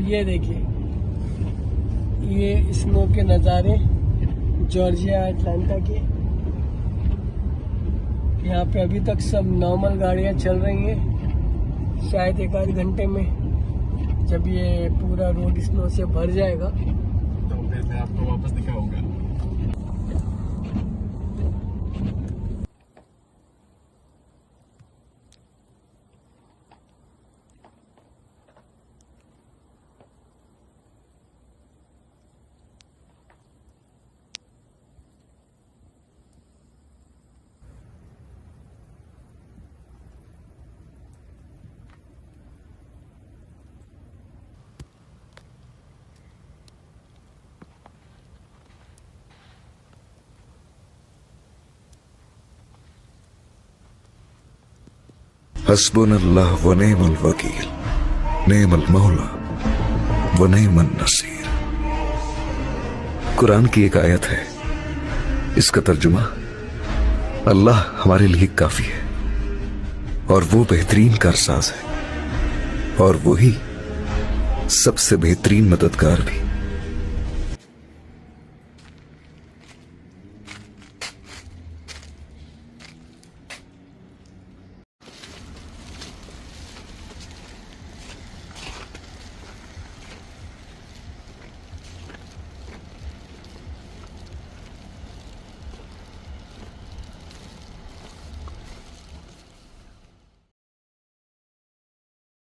ये देखिए, ये स्नो के नज़ारे जॉर्जिया अटलांटा के। यहाँ पे अभी तक सब नॉर्मल गाड़ियाँ चल रही हैं। शायद एक आध घंटे में जब ये पूरा रोड स्नो से भर जाएगा तो फिर मैं आपको वापस दिखाऊंगा। हस्बुनल्लाह व नेमल वकील, नेमल मौला व नेमन नसीर। कुरान की एक आयत है, इसका तर्जुमा अल्लाह हमारे लिए काफी है और वो बेहतरीन कारसाज है और वो ही सबसे बेहतरीन मददगार भी।